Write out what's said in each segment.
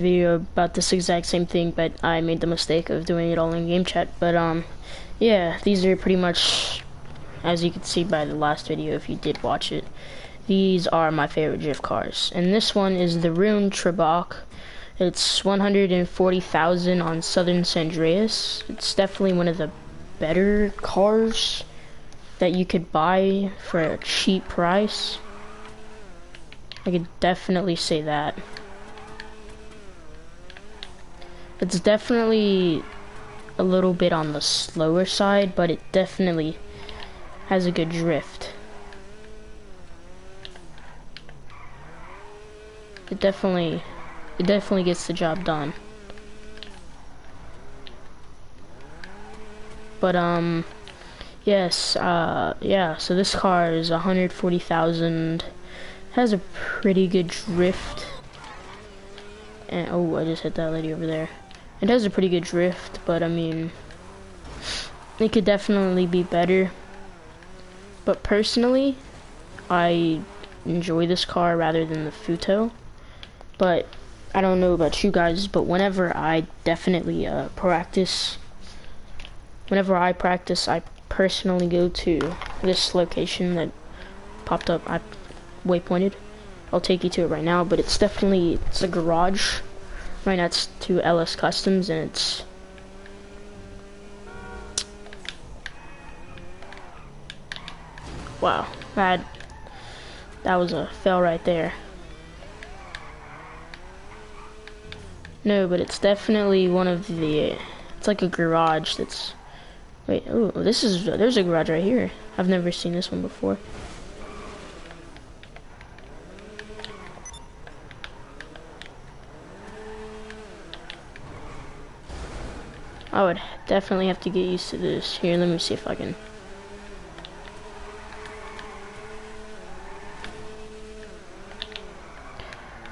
video about this exact same thing, but I made the mistake of doing it all in game chat. But yeah, these are pretty much, as you can see by the last video if you did watch it, these are my favorite drift cars. And this one is the Rune Trebok. It's 140,000 on Southern San Andreas. It's definitely one of the better cars that you could buy for a cheap price. I could definitely say that. It's definitely a little bit on the slower side, but it definitely has a good drift. It definitely gets the job done. But yes, yeah, so this car is 140,000. Has a pretty good drift. And oh, I just hit that lady over there. It has a pretty good drift, but I mean, it could definitely be better. But personally, I enjoy this car rather than the Futo. But I don't know about you guys, but whenever I definitely practice, I personally go to this location that popped up. I waypointed. I'll take you to it right now, but it's a garage right next to LS Customs, and it's wow, that was a fail right there. No, but it's definitely one of the, it's like a garage that's, wait, oh, there's a garage right here. I've never seen this one before. I would definitely have to get used to this. Here, let me see if I can.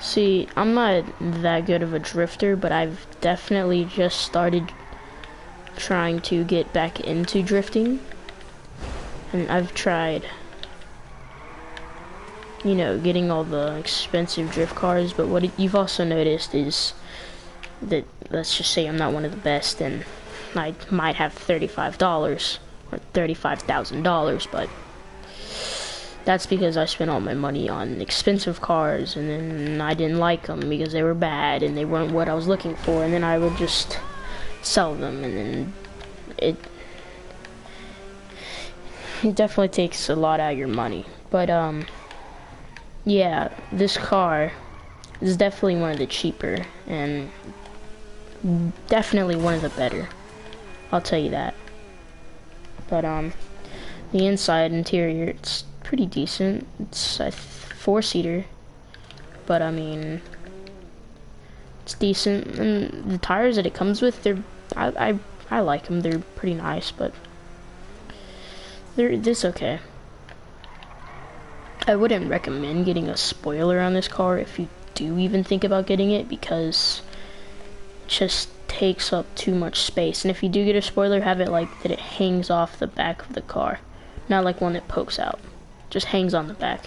See, I'm not that good of a drifter, but I've definitely just started trying to get back into drifting. And I've tried, you know, getting all the expensive drift cars, but what you've also noticed is that, let's just say I'm not one of the best, and I might have $35 or $35,000, but that's because I spent all my money on expensive cars, and then I didn't like them because they were bad and they weren't what I was looking for, and then I would just sell them, and then it definitely takes a lot out of your money. But yeah, this car is definitely one of the cheaper and definitely one of the better, I'll tell you that. But the inside interior, it's pretty decent. It's a 4-seater, but I mean, it's decent. And the tires that it comes with, I like them. They're pretty nice, but this okay. I wouldn't recommend getting a spoiler on this car if you do even think about getting it, because it just takes up too much space. And if you do get a spoiler, have it like that it hangs off the back of the car, not like one that pokes out. Just hangs on the back.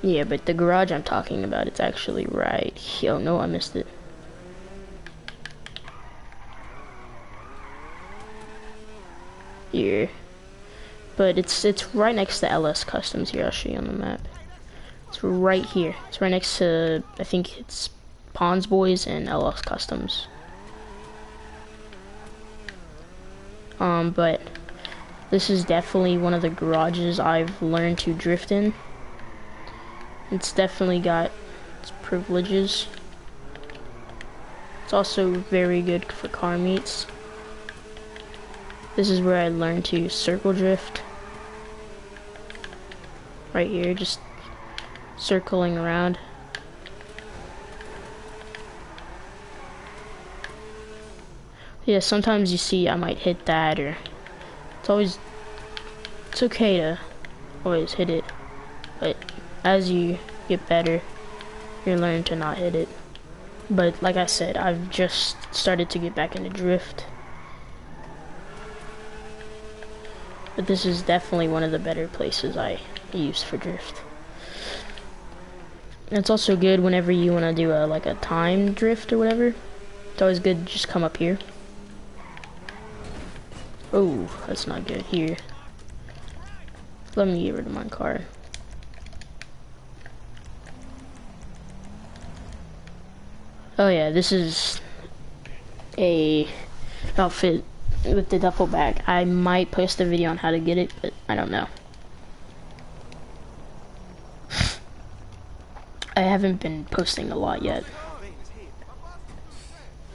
Yeah, but the garage I'm talking about, it's actually right here. Oh no, I missed it. Here. But it's right next to LS Customs here. I'll show you on the map. It's right here. It's right next to, I think it's Pons Boys and LS Customs. But this is definitely one of the garages I've learned to drift in. It's definitely got its privileges. It's also very good for car meets. This is where I learned to circle drift. Right here, just circling around. Yeah, sometimes you see I might hit that, or it's okay to always hit it, but as you get better, you learn to not hit it. But like I said, I've just started to get back into drift. But this is definitely one of the better places I use for drift. It's also good whenever you want to do a like a time drift or whatever. It's always good to just come up here. Oh, that's not good. Here. Let me get rid of my car. Oh yeah, this is a outfit with the duffel bag. I might post a video on how to get it, but I don't know. I haven't been posting a lot yet.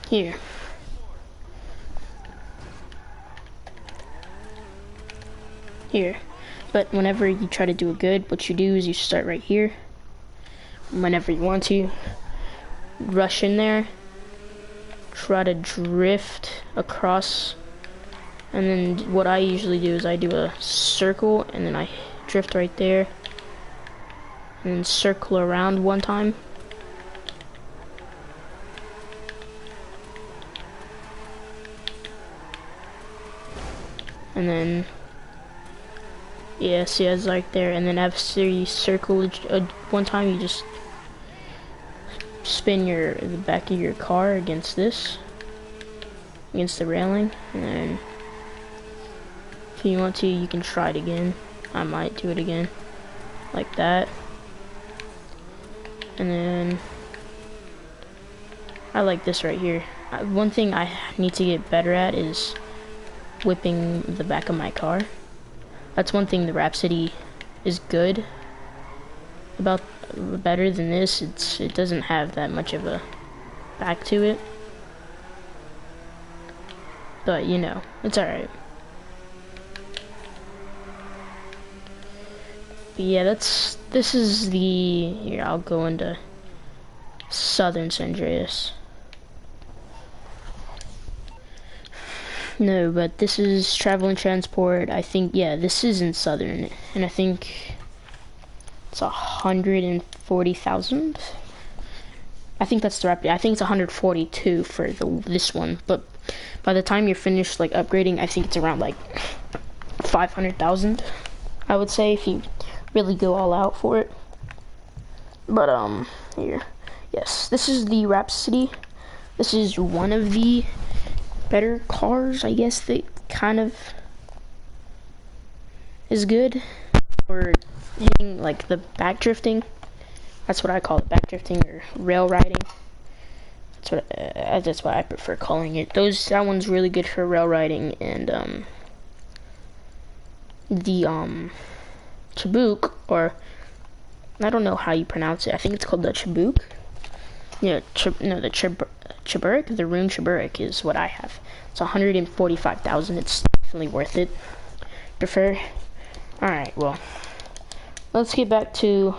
Here. Here. But whenever you try to do it good, what you do is you start right here. Whenever you want to. Rush in there. Try to drift across. And then what I usually do is I do a circle and then I drift right there. And then circle around one time. And then, yeah, see, it's like there. And then after you circle one time, you just spin the back of your car against this, against the railing. And then, if you want to, you can try it again. I might do it again, like that. And then, I like this right here. One thing I need to get better at is whipping the back of my car. That's one thing the Rhapsody is good about, better than this. It doesn't have that much of a back to it, but you know, it's alright. Yeah, this is the, here, I'll go into Southern San Andreas. No, but this is Travel and Transport. I think, yeah, this is in Southern, and I think it's 140,000. I think that's the Rapid. I think it's 142 for this one, but by the time you're finished like upgrading, I think it's around like 500,000. I would say if you really go all out for it. But here, yes, this is the Rhapsody. This is one of the better cars, I guess, that kind of is good for hitting like the back drifting. That's what I call it, back drifting or rail riding. That's what I prefer calling it. That one's really good for rail riding. And the Chabook, or I don't know how you pronounce it. I think it's called the Chabook. Yeah, the Cheburek, the Rune Cheburek is what I have. It's 145,000. It's definitely worth it. Prefer. All right, well, let's get to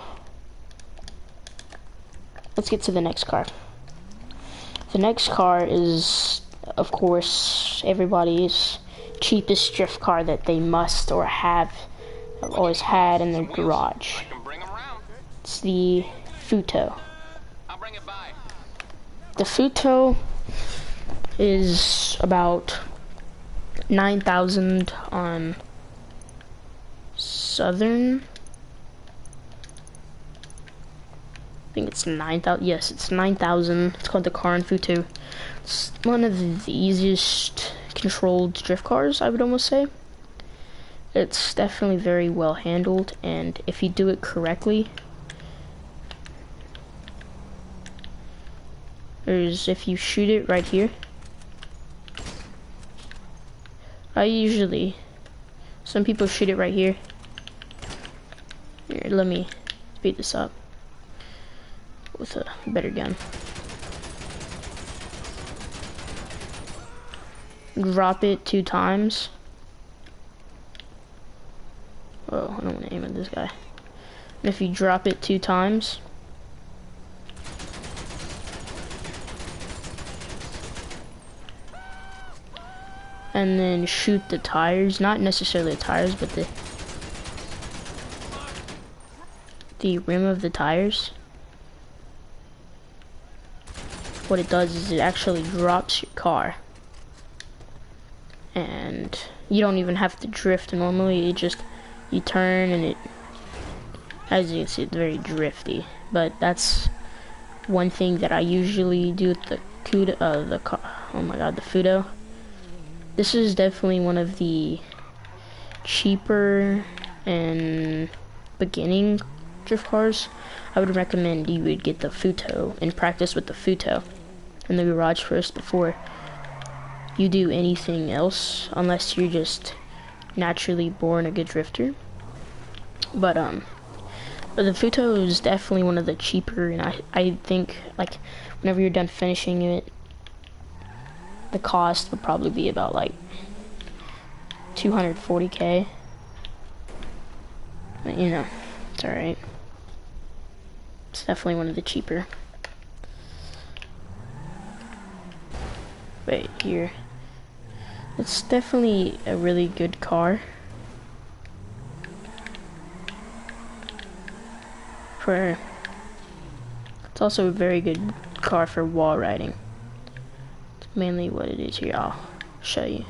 the next car. The next car is, of course, everybody's cheapest drift car that they must or have always had in their garage. It's the Futo. The Futo is about 9,000 on Southern. I think it's 9,000. Yes, it's 9,000. It's called the Karin Futo. It's one of the easiest controlled drift cars, I would almost say. It's definitely very well handled, and if you do it correctly, if you shoot it right here, some people shoot it right here. Here, let me speed this up with a better gun. Drop it 2 times. Oh, I don't want to aim at this guy. And if you drop it 2 times, and then shoot the tires, not necessarily the tires, but the rim of the tires. What it does is it actually drops your car, and you don't even have to drift normally. You turn and As you can see, it's very drifty, but that's one thing that I usually do with the oh my god, the Futo. This is definitely one of the cheaper and beginning drift cars. I would recommend you would get the Futo and practice with the Futo in the garage first before you do anything else, unless you're just naturally born a good drifter. But the Futo is definitely one of the cheaper, and I think like whenever you're done finishing it, the cost would probably be about like 240K. But, you know, it's alright. It's definitely one of the cheaper. Right here. It's definitely a really good car. It's also a very good car for wall riding. It's mainly what it is here. I'll show you.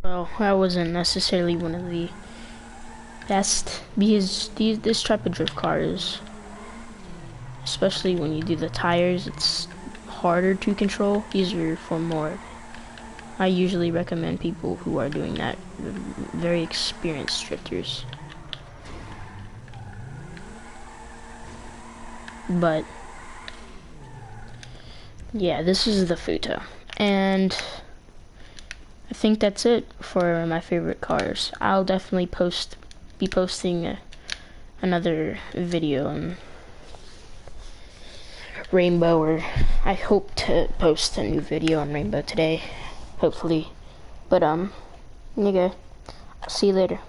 Well, that wasn't necessarily one of the best, because this type of drift cars, especially when you do the tires, it's harder to control. These are for more, I usually recommend people who are doing that, very experienced drifters. But yeah, this is the Futo, and I think that's it for my favorite cars. I'll definitely be posting another video on Rainbow, or I hope to post a new video on Rainbow today, hopefully. But nigga, I'll see you later.